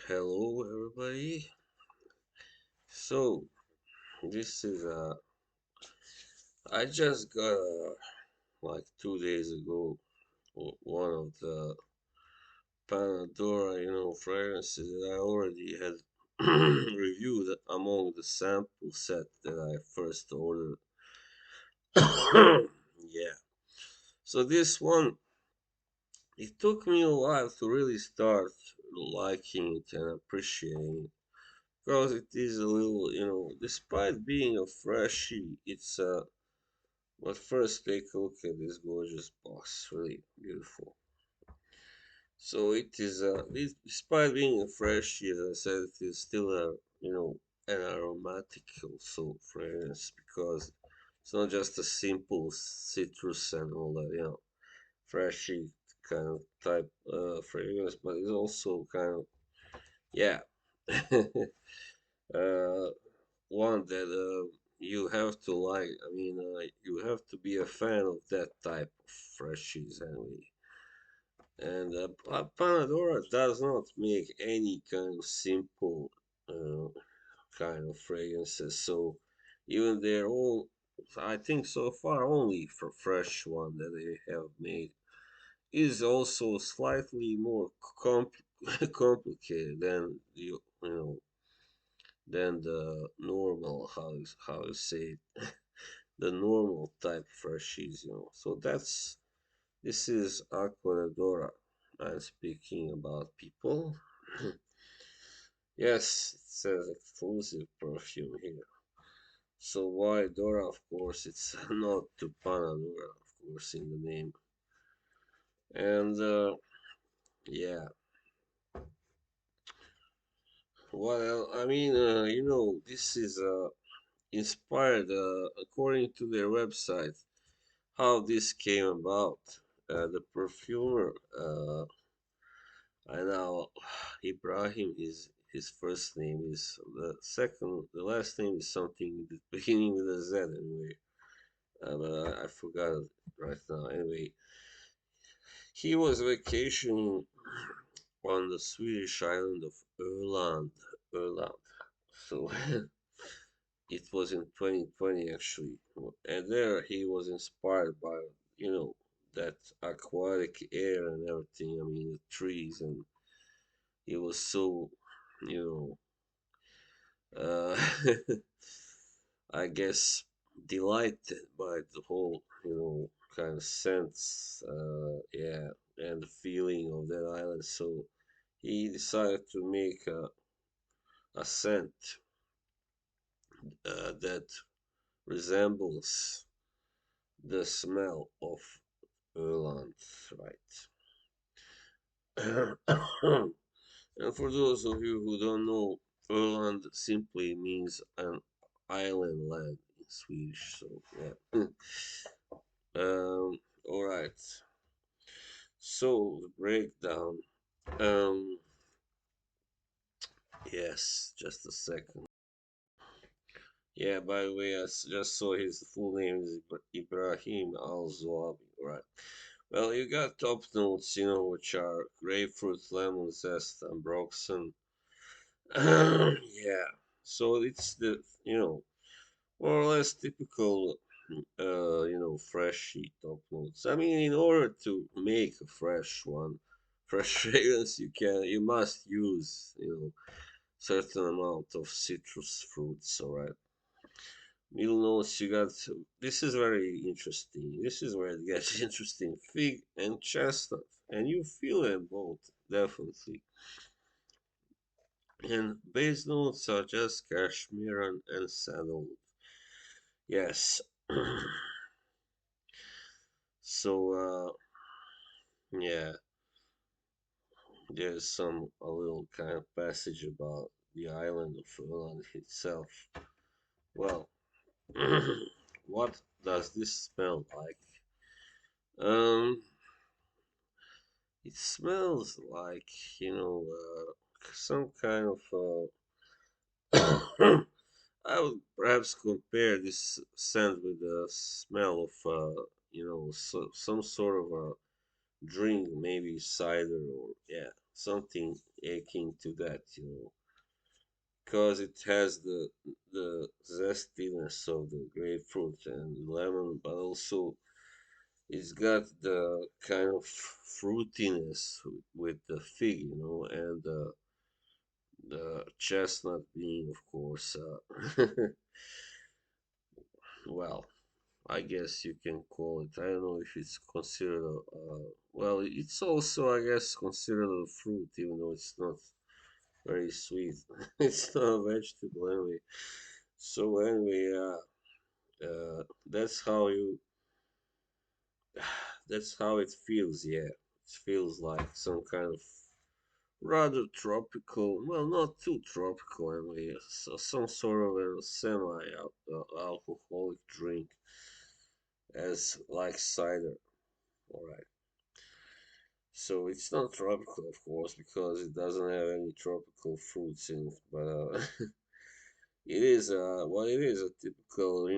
Hello, everybody. So this is I just got like 2 days ago one of the Pana Dora, fragrances that I already had reviewed among the sample set that I first ordered. Yeah. So this one, it took me a while to really start liking it and appreciating it. Because it is a little, despite being a freshie, it's but first take a look at this gorgeous box, really beautiful. So it is, despite being a freshie, as I said, it is still an aromatic also fragrance because it's not just a simple citrus and all that, freshie kind of type fragrance, but it's also kind of, yeah. uh, One that you have to like. I mean, you have to be a fan of that type of freshies anyway. And Pana Dora does not make any kind of simple uh, kind of fragrances. So even their own, I think so far only for fresh one that they have made is also slightly more complicated than than the normal how you say it, the normal type freshies, So this is Aqua de Dora. I'm speaking about people. Yes, it says exclusive perfume here. So why Dora? Of course, it's not to Pana Dora, of course, in the name. And yeah, well, I mean, this is inspired according to their website. How this came about. The perfumer, I know Ibrahim is his first name is the last name is something beginning with a Z anyway. But I forgot it right now. Anyway, he was vacationing on the Swedish island of Öland. So it was in 2020 actually, and there he was inspired by that aquatic air and everything. I mean the trees, and he was so you know I guess delighted by the whole kind of sense, yeah, and the feeling of that island. So he decided to make a scent that resembles the smell of Irland, right? And for those of you who don't know, Irland simply means an island land in Swedish. So yeah. All right. So the breakdown. Um. Yes. Just a second. Yeah. By the way, just saw his full name is Ibrahim Al Zwabi. Right. Well, you got top notes, which are grapefruit, lemon zest, and ambroxan. Yeah. So it's the more or less typical freshie top notes. I mean, in order to make a fresh one, fresh fragrance, you must use certain amount of citrus fruits. All right. Middle notes you got. This is very interesting. This is where it gets interesting. Fig and chestnut, and you feel them both definitely. And base notes are just cashmere and sandalwood. Yes. So yeah, there's a little kind of passage about the island of Finland itself. Well, what does this smell like? Um, it smells like some kind of. I would perhaps compare this scent with the smell of some sort of a drink, maybe cider or yeah. something akin to that, because it has the zestiness of the grapefruit and lemon, but also it's got the kind of fruitiness with the fig, and the chestnut being, of course, well, I guess you can call it. I don't know if it's considered well, it's also, I guess, considered a fruit, even though it's not very sweet. It's not a vegetable anyway. So anyway, that's how you, that's how it feels. Yeah, it feels like some kind of rather tropical. Well, not too tropical anyway. So some sort of a semi-alcoholic drink, as like cider. All right. So it's not tropical, of course, because it doesn't have any tropical fruits in it. But it is well, it is a typical,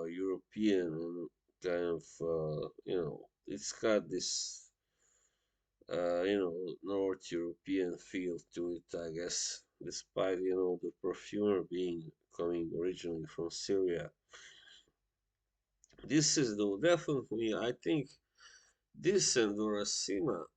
European kind of, it's got this, North European feel to it, I guess, despite the perfumer being coming originally from Syria. This is though definitely, I think, this and Doracima,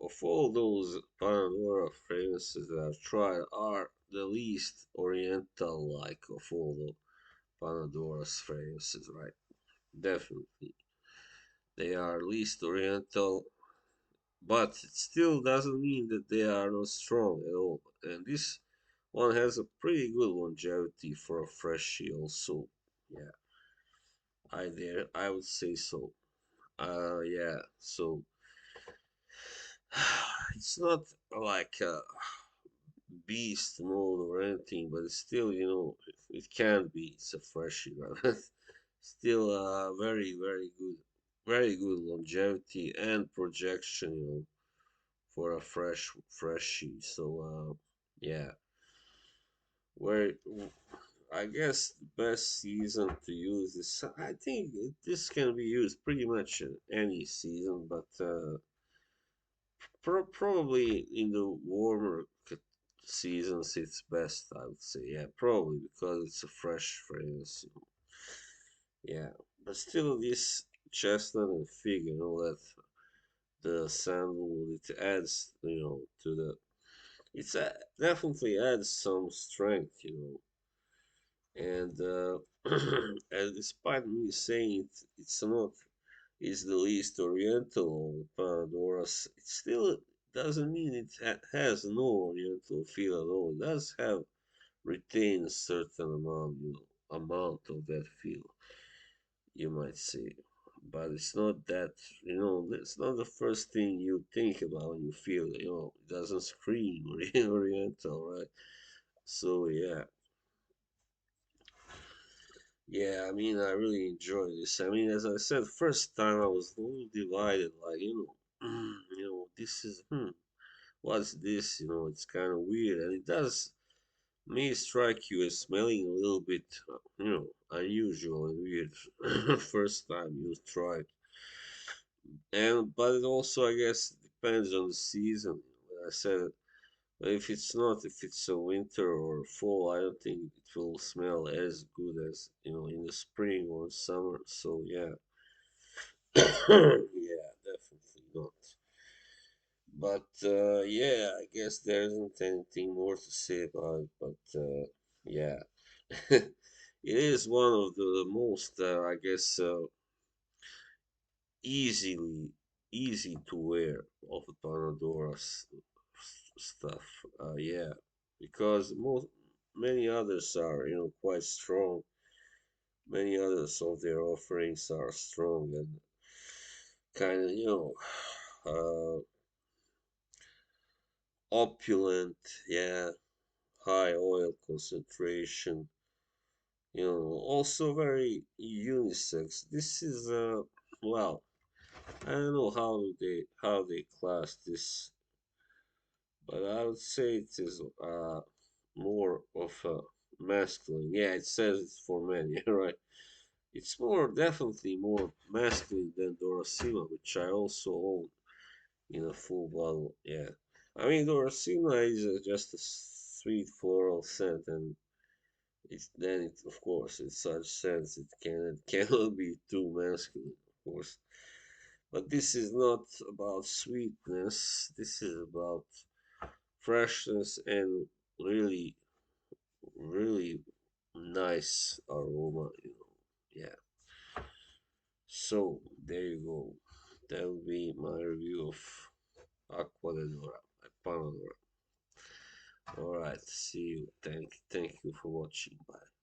of all those Pana Dora fragrances that I've tried, are the least oriental like of all the Pana Dora's fragrances, right? Definitely. They are least oriental, but it still doesn't mean that they are not strong at all. And this one has a pretty good longevity for a freshie also. Yeah, I would say so. Yeah, so it's not like beast mode or anything, but it's still, it can be. It's a freshie, right? Still, very good longevity and projection, for a freshie. So, yeah, where I guess the best season to use this, I think this can be used pretty much in any season, but probably in the warmer seasons it's best, I would say. Yeah, probably because it's a fresh fragrance. Yeah, but still, this chestnut and fig, that the sandalwood, it adds, to the. It's definitely adds some strength, and and despite me saying it's not, it's the least oriental of the Pandoras, it still doesn't mean it has no oriental feel at all. It does have retain a certain amount, amount of that feel, you might say. But it's not that, it's not the first thing you think about when you feel it, it doesn't scream oriental, right? So, yeah. Yeah, I mean, I really enjoy this. I mean, as I said, first time I was a little divided, like, this is, what's this? It's kind of weird, and it does may strike you as smelling a little bit, unusual and weird first time you try it. And but it also, I guess, depends on the season. I said, if it's not, if it's a winter or fall, I don't think it will smell as good as in the spring or summer. So yeah, yeah, definitely not. But yeah, I guess there isn't anything more to say about it. But yeah, it is one of the most, I guess, easily easy to wear of the Panadora's stuff. Yeah, because most many others are quite strong. Many others of their offerings are strong and kind of opulent. Yeah, high oil concentration. Also very unisex. This is well, I don't know how they class this, but I would say it is more of a masculine. Yeah, it says it's for men. Yeah, right. It's more definitely more masculine than Dorosima, which I also own in a full bottle. Yeah. I mean, Doracina is just a sweet floral scent, and of course, it's such scents it cannot be too masculine, of course. But this is not about sweetness. This is about freshness and really, really nice aroma. Yeah. So there you go. That will be my review of Aqua de Dora by Pana Dora. All right. See you. Thank you for watching. Bye.